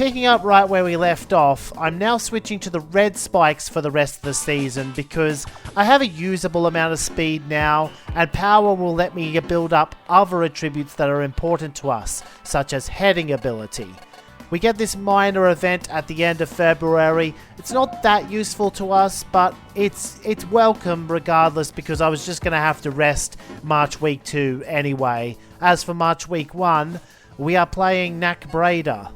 Picking up right where we left off, I'm now switching to the red spikes for the rest of the season because I have a usable amount of speed now, and power will let me build up other attributes that are important to us, such as heading ability. We get this minor event at the end of February. It's not that useful to us, but it's welcome regardless because I was just going to have to rest March Week 2 anyway. As for March Week 1, we are playing NAC Breda.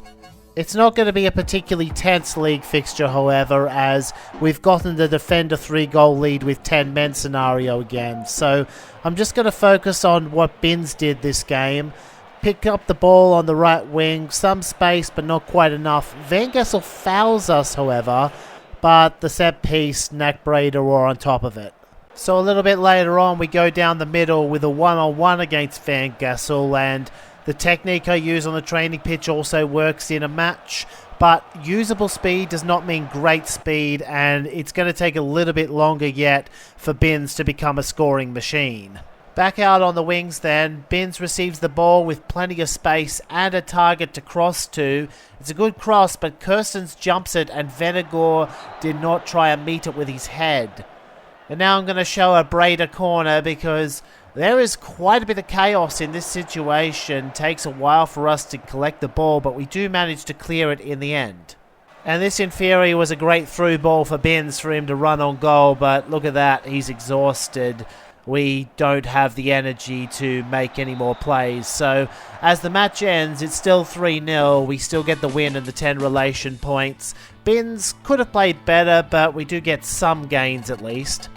It's not going to be a particularly tense league fixture, however, as we've gotten the defender 3-goal lead with 10 men scenario again. So I'm just going to focus on what Binns did this game. Pick up the ball on the right wing, some space but not quite enough. Van Gessel fouls us, however, but the set piece, NAC Breda were on top of it. So a little bit later on, we go down the middle with a one-on-one against Van Gessel, and the technique I use on the training pitch also works in a match, but usable speed does not mean great speed, and it's going to take a little bit longer yet for Binns to become a scoring machine. Back out on the wings then, Binns receives the ball with plenty of space and a target to cross to. It's a good cross, but Kirstens jumps it and Venegor did not try and meet it with his head. And now I'm going to show a Breda corner because there is quite a bit of chaos in this situation. It takes a while for us to collect the ball, but we do manage to clear it in the end. And this in theory was a great through ball for Binns for him to run on goal, but look at that, he's exhausted. We don't have the energy to make any more plays. So as the match ends, it's still 3-0. We still get the win and the 10 relation points. Binns could have played better, but we do get some gains at least.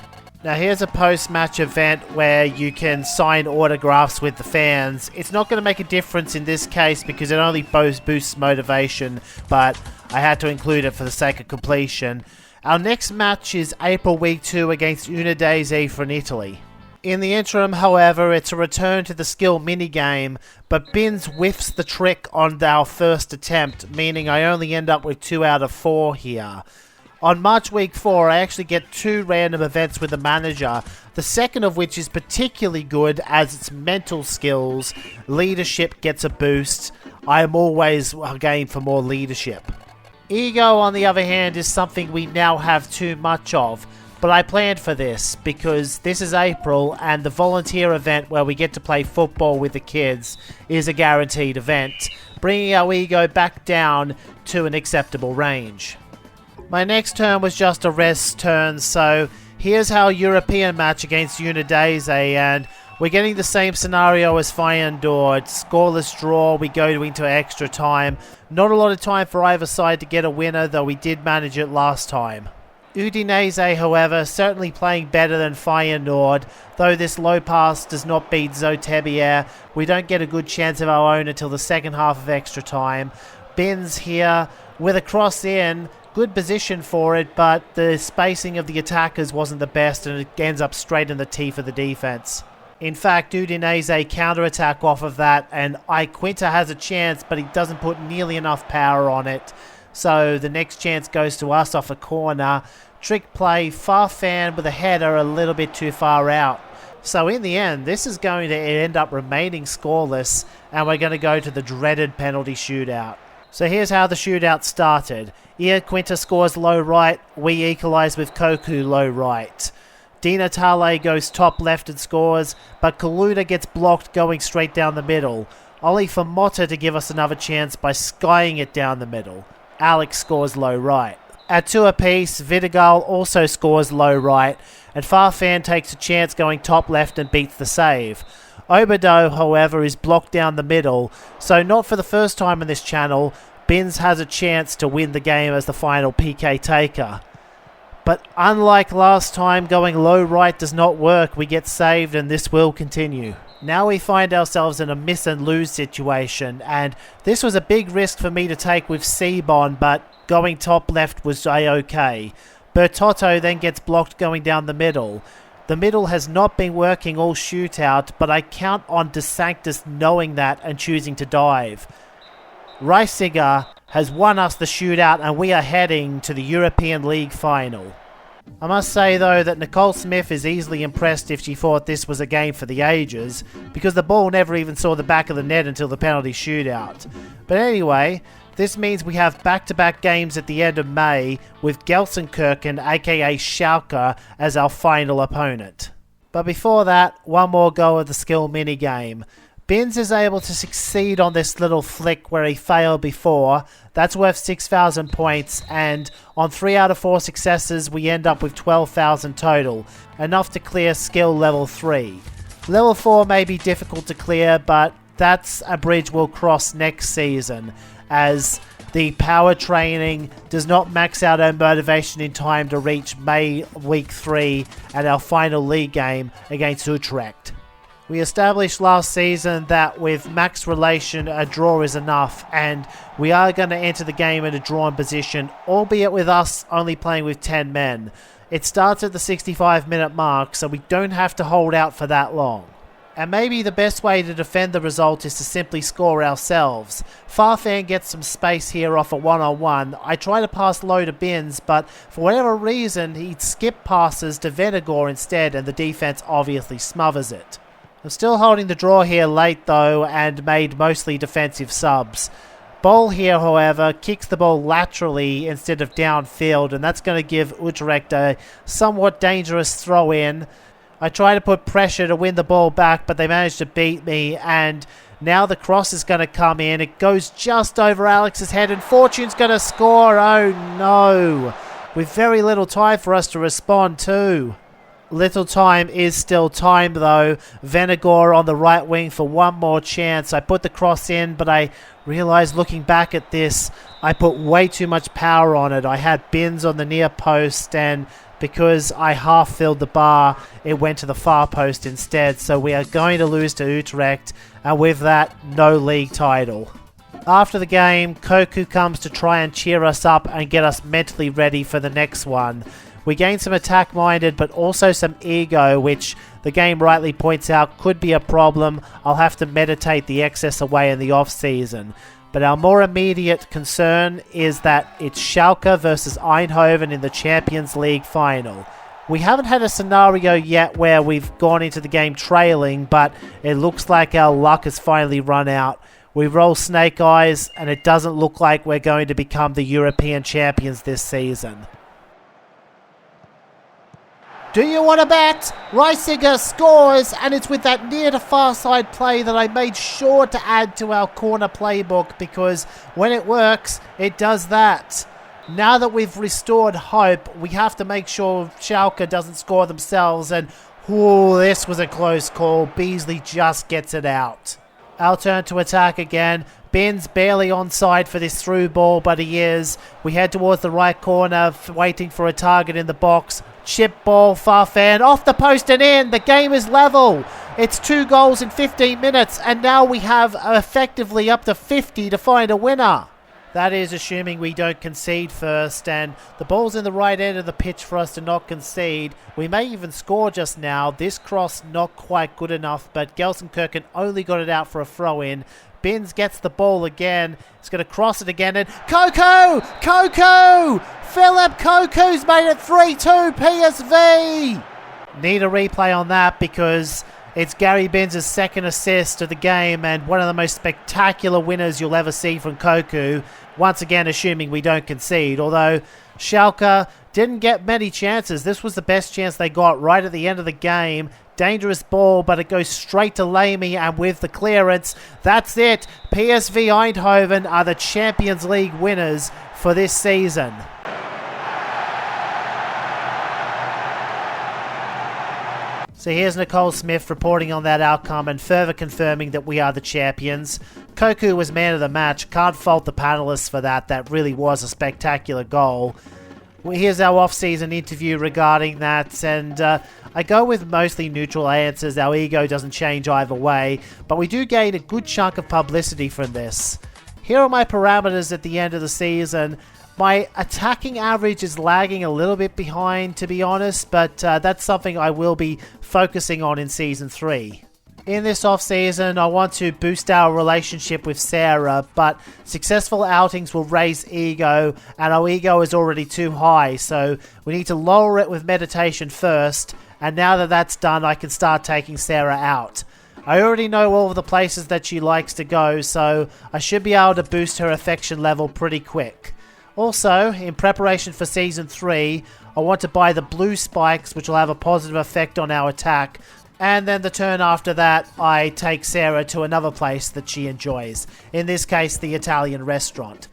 Now here's a post-match event where you can sign autographs with the fans. It's not going to make a difference in this case because it only boosts motivation, but I had to include it for the sake of completion. Our next match is April Week 2 against Udinese from Italy. In the interim, however, it's a return to the skill minigame, but Binns whiffs the trick on our first attempt, meaning I only end up with 2 out of 4 here. On March Week 4, I actually get 2 random events with the manager, the second of which is particularly good as its mental skills. Leadership gets a boost. I am always a game for more leadership. Ego, on the other hand, is something we now have too much of. But I planned for this because this is April and the volunteer event where we get to play football with the kids is a guaranteed event, bringing our ego back down to an acceptable range. My next turn was just a rest turn, so here's our European match against Udinese, and we're getting the same scenario as Feyenoord. Scoreless draw, we go into extra time. Not a lot of time for either side to get a winner, though we did manage it last time. Udinese, however, certainly playing better than Feyenoord. Though this low pass does not beat Zotebier, we don't get a good chance of our own until the second half of extra time. Binns here with a cross in, good position for it, but the spacing of the attackers wasn't the best and it ends up straight in the teeth of the defense. In fact, Udinese counter-attack off of that, and Iquinta has a chance, but he doesn't put nearly enough power on it. So the next chance goes to us off a corner. Trick play, Farfan with a header a little bit too far out. So in the end, this is going to end up remaining scoreless, and we're going to go to the dreaded penalty shootout. So here's how the shootout started. Iquinta scores low right, we equalise with Koku low right. Di Natale goes top left and scores, but Kaluta gets blocked going straight down the middle. Only for Motta to give us another chance by skying it down the middle. Alex scores low right. At 2 apiece, Vidigal also scores low right, and Farfan takes a chance going top left and beats the save. Obodo, however, is blocked down the middle, so not for the first time in this channel, Binns has a chance to win the game as the final PK taker. But unlike last time, going low right does not work. We get saved and this will continue. Now we find ourselves in a miss and lose situation, and this was a big risk for me to take with Seabon, but going top left was a-okay. Bertotto then gets blocked going down the middle. The middle has not been working all shootout, but I count on De Sanctis knowing that and choosing to dive. Reisiger has won us the shootout and we are heading to the European League final. I must say though that Nicole Smith is easily impressed if she thought this was a game for the ages, because the ball never even saw the back of the net until the penalty shootout. But anyway, This means we have back-to-back games at the end of May with Gelsenkirchen aka Schalke as our final opponent. But before that, one more go of the skill minigame. Binns is able to succeed on this little flick where he failed before. That's worth 6,000 points, and on 3 out of 4 successes we end up with 12,000 total, enough to clear skill level 3. Level 4 may be difficult to clear, but that's a bridge we'll cross next season, as the power training does not max out our motivation in time to reach May week 3 and our final league game against Utrecht. We established last season that with max relation a draw is enough, and we are going to enter the game in a drawn position, albeit with us only playing with 10 men. It starts at the 65-minute mark, so we don't have to hold out for that long. And maybe the best way to defend the result is to simply score ourselves. Farfan gets some space here off a one-on-one. I try to pass low to Binns, but for whatever reason he skip passes to Venegor instead, and the defense obviously smothers it. I'm still holding the draw here late though, and made mostly defensive subs. Bol here, however, kicks the ball laterally instead of downfield, and that's going to give Utrecht a somewhat dangerous throw in. I try to put pressure to win the ball back, but they manage to beat me, and now the cross is going to come in. It goes just over Alex's head, and Fortune's going to score. Oh no! With very little time for us to respond too. Little time is still time though. Venegor on the right wing for one more chance. I put the cross in, but I realised looking back at this, I put way too much power on it. I had Binns on the near post, and because I half filled the bar, it went to the far post instead. So we are going to lose to Utrecht, and with that, no league title. After the game, Koku comes to try and cheer us up and get us mentally ready for the next one. We gain some attack-minded, but also some ego, which the game rightly points out could be a problem. I'll have to meditate the excess away in the off-season. But our more immediate concern is that it's Schalke versus Eindhoven in the Champions League final. We haven't had a scenario yet where we've gone into the game trailing, but it looks like our luck has finally run out. We roll snake eyes, and it doesn't look like we're going to become the European champions this season. Do you want to bet? Reisiger scores, and it's with that near to far side play that I made sure to add to our corner playbook, because when it works, it does that. Now that we've restored hope, we have to make sure Schalke doesn't score themselves, and this was a close call. Beasley just gets it out. Our turn to attack again. Binns barely onside for this through ball, but he is. We head towards the right corner, waiting for a target in the box. Chip ball, Farfan, off the post and in. The game is level. It's 2 goals in 15 minutes, and now we have effectively up to 50 to find a winner. That is assuming we don't concede first, and the ball's in the right end of the pitch for us to not concede. We may even score just now. This cross not quite good enough, but Gelsenkirchen only got it out for a throw-in. Binns gets the ball again. He's going to cross it again, and Koku! Philip Koku's made it 3-2 PSV! Need a replay on that, because it's Gary Binns' second assist of the game, and one of the most spectacular winners you'll ever see from Koku. Once again, assuming we don't concede, although Schalke didn't get many chances. This was the best chance they got right at the end of the game. Dangerous ball, but it goes straight to Lamy, and with the clearance, that's it. PSV Eindhoven are the Champions League winners for this season. So here's Nicole Smith reporting on that outcome and further confirming that we are the champions. Koku was man of the match. Can't fault the panelists for that. That really was a spectacular goal. Well, here's our off-season interview regarding that, and I go with mostly neutral answers. Our ego doesn't change either way, but we do gain a good chunk of publicity from this. Here are my parameters at the end of the season. My attacking average is lagging a little bit behind, to be honest, but that's something I will be focusing on in Season 3. In this off-season, I want to boost our relationship with Sarah, but successful outings will raise ego, and our ego is already too high, so we need to lower it with meditation first, and now that that's done, I can start taking Sarah out. I already know all of the places that she likes to go, so I should be able to boost her affection level pretty quick. Also, in preparation for Season 3, I want to buy the blue spikes, which will have a positive effect on our attack, and then the turn after that, I take Sarah to another place that she enjoys, in this case the Italian restaurant.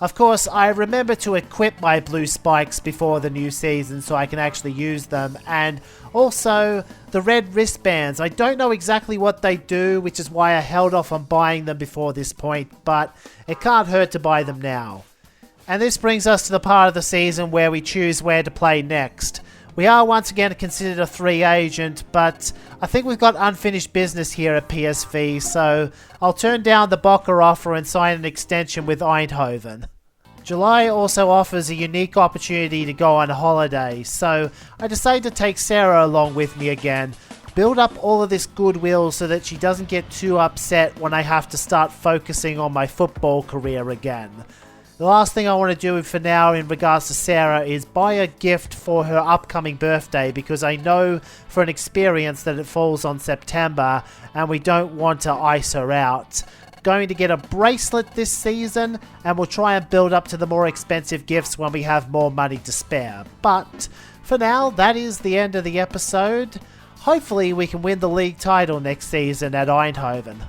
Of course, I remember to equip my blue spikes before the new season so I can actually use them, and also the red wristbands. I don't know exactly what they do, which is why I held off on buying them before this point, but it can't hurt to buy them now. And this brings us to the part of the season where we choose where to play next. We are once again considered a free agent, but I think we've got unfinished business here at PSV, so I'll turn down the Boca offer and sign an extension with Eindhoven. July also offers a unique opportunity to go on holiday, so I decided to take Sarah along with me again, build up all of this goodwill so that she doesn't get too upset when I have to start focusing on my football career again. The last thing I want to do for now in regards to Sarah is buy a gift for her upcoming birthday, because I know for an experience that it falls on September and we don't want to ice her out. Going to get a bracelet this season, and we'll try and build up to the more expensive gifts when we have more money to spare. But for now, that is the end of the episode. Hopefully we can win the league title next season at Eindhoven.